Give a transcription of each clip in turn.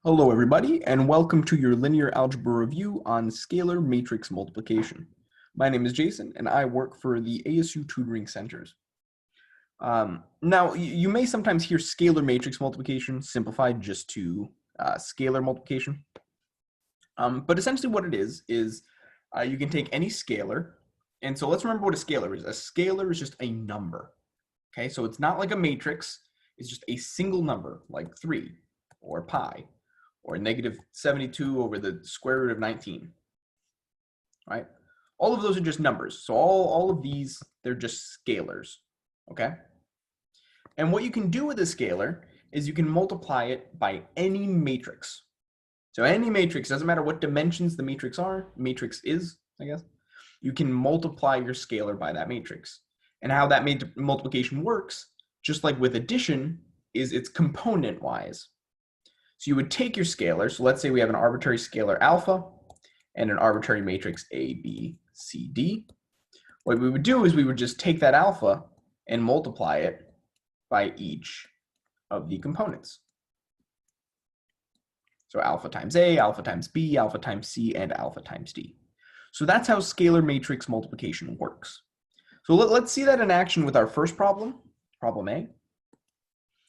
Hello everybody, and welcome to your linear algebra review on scalar matrix multiplication. My name is Jason, and I work for the ASU Tutoring Centers. Now, you may sometimes hear scalar matrix multiplication simplified just to scalar multiplication. But essentially what it is you can take any scalar, and so let's remember what a scalar is. A scalar is just a number, okay? So it's not like a matrix, it's just a single number, like 3 or pi, or negative 72 over the square root of 19, right? All of those are just numbers. So all of these, they're just scalars, okay? And what you can do with a scalar is you can multiply it by any matrix. So any matrix, doesn't matter what dimensions the matrix is, I guess, you can multiply your scalar by that matrix. And how that multiplication works, just like with addition, is it's component-wise. So you would take your scalar, so let's say we have an arbitrary scalar alpha and an arbitrary matrix A, B, C, D. What we would do is we would just take that alpha and multiply it by each of the components. So alpha times A, alpha times B, alpha times C, and alpha times D. So that's how scalar matrix multiplication works. So let's see that in action with our first problem, problem A.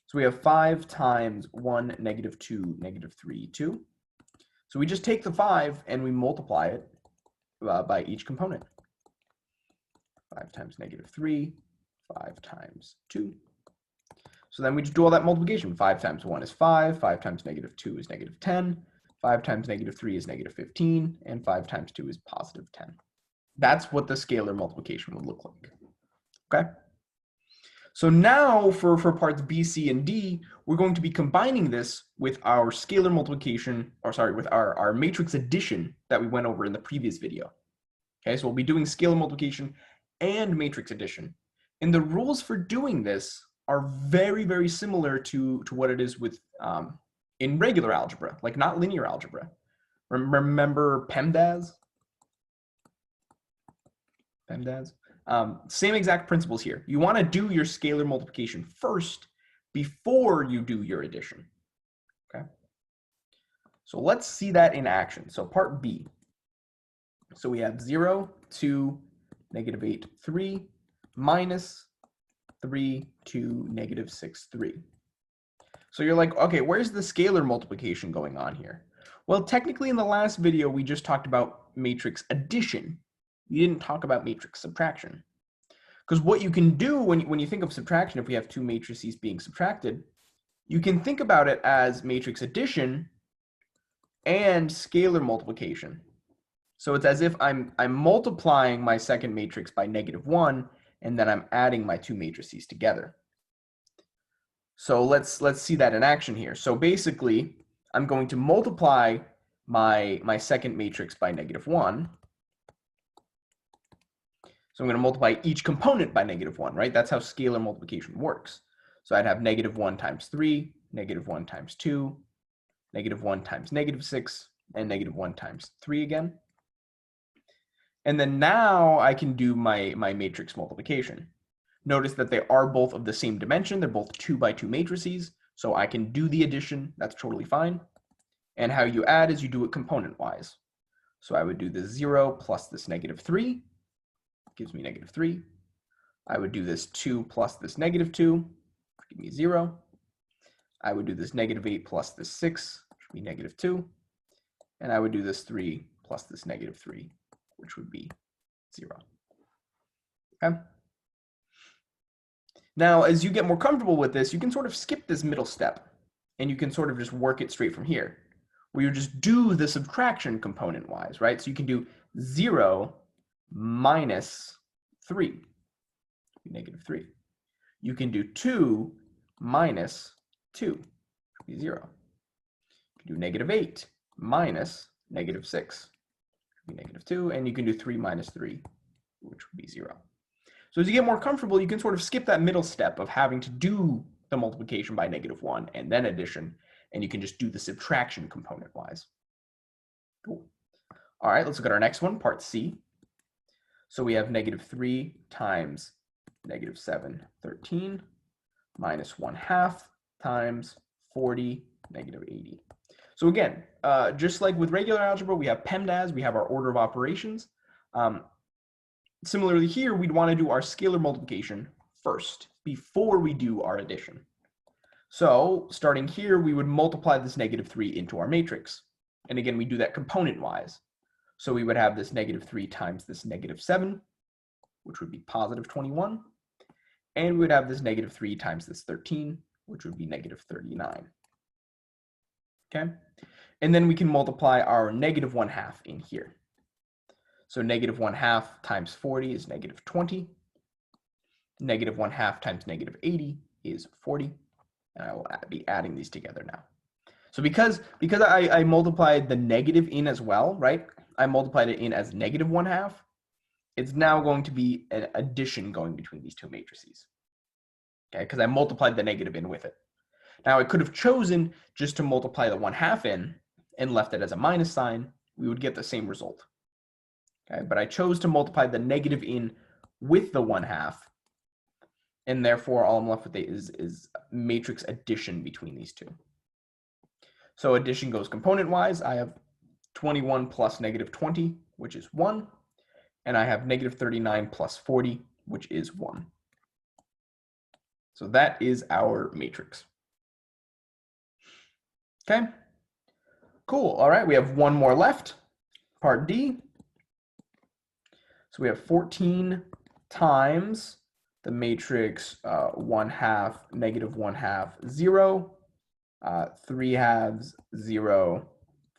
So we have 5 times 1, negative 2, negative 3, 2. So we just take the 5 and we multiply it by each component. 5 times negative 3, 5 times 2. So then we just do all that multiplication. 5 times 1 is 5, 5 times negative 2 is negative 10, 5 times negative 3 is negative 15, and 5 times 2 is positive 10. That's what the scalar multiplication would look like, okay? So now for parts B, C, and D, we're going to be combining this with our scalar multiplication, or sorry, with our matrix addition that we went over in the previous video. Okay, so we'll be doing scalar multiplication and matrix addition. And the rules for doing this are very, very similar to what it is with in regular algebra, like not linear algebra. Remember PEMDAS? PEMDAS? Same exact principles here. You want to do your scalar multiplication first before you do your addition, okay? So let's see that in action. So part B. So we have 0, 2, negative 8, 3, minus 3, 2, negative 6, 3. So you're like, okay, where's the scalar multiplication going on here? Well, technically in the last video, we just talked about matrix addition. We didn't talk about matrix subtraction. Because what you can do when you think of subtraction, if we have two matrices being subtracted, you can think about it as matrix addition and scalar multiplication. So it's as if I'm multiplying my second matrix by -1, and then I'm adding my two matrices together. So let's see that in action here. So basically, I'm going to multiply my second matrix by -1. So I'm going to multiply each component by -1, right? That's how scalar multiplication works. So I'd have -1 times 3, -1 times 2, -1 times -6, and -1 times 3 again. And then now I can do my matrix multiplication. Notice that they are both of the same dimension. They're both 2 by 2 matrices. So I can do the addition. That's totally fine. And how you add is you do it component-wise. So I would do this 0 plus this -3. Gives me -3. I would do this 2 plus this -2, give me 0. I would do this -8 plus this 6, which would be -2. And I would do this 3 plus this -3, which would be 0. Okay. Now, as you get more comfortable with this, you can sort of skip this middle step, and you can sort of just work it straight from here, where you just do the subtraction component-wise, right? So you can do 0 minus 3, -3. You can do 2 minus 2, 0. You can do -8 minus -6, -2, and you can do 3 minus 3, which would be 0. So as you get more comfortable, you can sort of skip that middle step of having to do the multiplication by -1 and then addition, and you can just do the subtraction component-wise. Cool. All right, let's look at our next one, part C. So we have -3 times -7, 13, minus 1/2 times 40 negative 80. So again, just like with regular algebra, we have PEMDAS, we have our order of operations. Similarly here, we'd want to do our scalar multiplication first, before we do our addition. So starting here, we would multiply this negative 3 into our matrix. And again, we do that component-wise. So we would have this negative 3 times this negative 7, which would be positive 21. And we would have this negative 3 times this 13, which would be negative 39. Okay? And then we can multiply our negative 1/2 in here. So negative 1/2 times 40 is negative 20. Negative 1/2 times negative 80 is 40. And I will be adding these together now. So because I multiplied the negative in as well, right? I multiplied it in as negative 1/2. It's now going to be an addition going between these two matrices. Okay, because I multiplied the negative in with it. Now I could have chosen just to multiply the 1/2 in and left it as a minus sign. We would get the same result. Okay, but I chose to multiply the negative in with the 1/2. And therefore, all I'm left with is matrix addition between these two. So addition goes component-wise. I have 21 plus negative 20, which is 1. And I have negative 39 plus 40, which is 1. So that is our matrix. Okay, cool. All right, we have one more left, part D. So we have 14 times the matrix 1/2, negative 1/2, 0, 3/2, 0,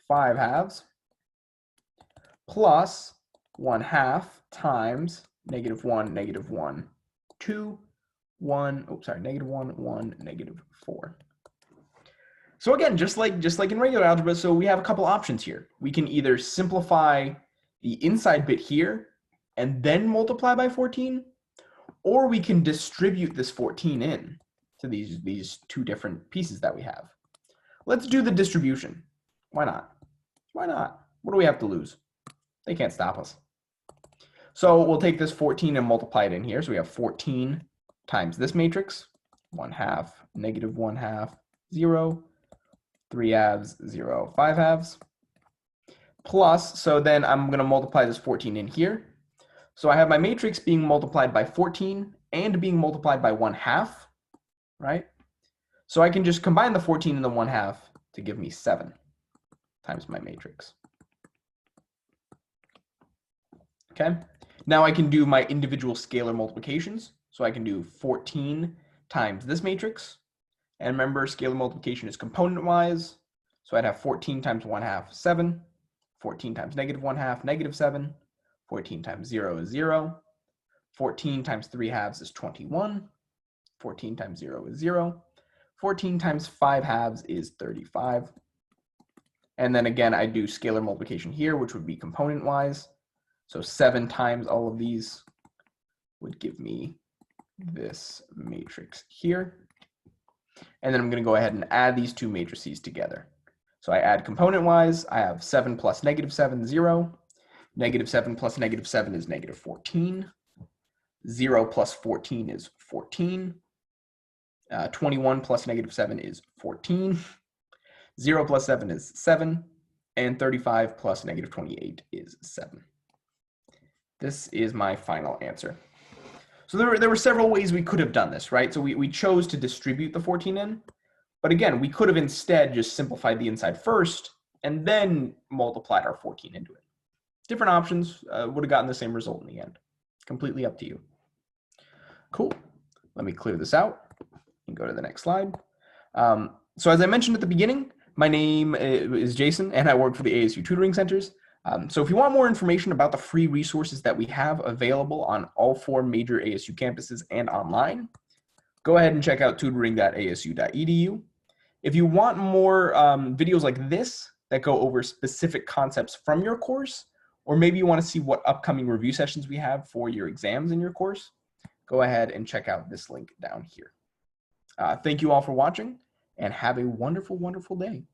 5/2, plus 1/2 times negative 1, negative 1, 2, 1, oh, sorry, negative 1, 1, negative 4. So again, just like in regular algebra, so we have a couple options here. We can either simplify the inside bit here and then multiply by 14, or we can distribute this 14 in to these two different pieces that we have. Let's do the distribution. Why not? Why not? What do we have to lose? They can't stop us. So we'll take this 14 and multiply it in here. So we have 14 times this matrix, 1/2, negative 1/2, 0, 3/2, 0, 5/2, plus, so then I'm going to multiply this 14 in here. So I have my matrix being multiplied by 14 and being multiplied by 1/2, right? So I can just combine the 14 and the 1/2 to give me 7 times my matrix. Okay, now I can do my individual scalar multiplications. So I can do 14 times this matrix. And remember, scalar multiplication is component-wise. So I'd have 14 times 1/2, 7. 14 times negative 1/2, negative 7. 14 times 0 is 0. 14 times 3/2 is 21. 14 times 0 is 0. 14 times 5/2 is 35. And then again, I do scalar multiplication here, which would be component-wise. So 7 times all of these would give me this matrix here. And then I'm going to go ahead and add these two matrices together. So I add component-wise. I have 7 plus negative 7, 0. Negative 7 plus negative 7 is negative 14. 0 plus 14 is 14. 21 plus negative 7 is 14. 0 plus 7 is 7. And 35 plus negative 28 is 7. This is my final answer. So there were several ways we could have done this, right? So we chose to distribute the 14 in. But again, we could have instead just simplified the inside first and then multiplied our 14 into it. Different options would have gotten the same result in the end. Completely up to you. Cool. Let me clear this out and go to the next slide. So as I mentioned at the beginning, my name is Jason and I work for the ASU Tutoring Centers. So if you want more information about the free resources that we have available on all 4 major ASU campuses and online, go ahead and check out tutoring.asu.edu. If you want more videos like this that go over specific concepts from your course, or maybe you want to see what upcoming review sessions we have for your exams in your course, go ahead and check out this link down here. Thank you all for watching and have a wonderful, wonderful day.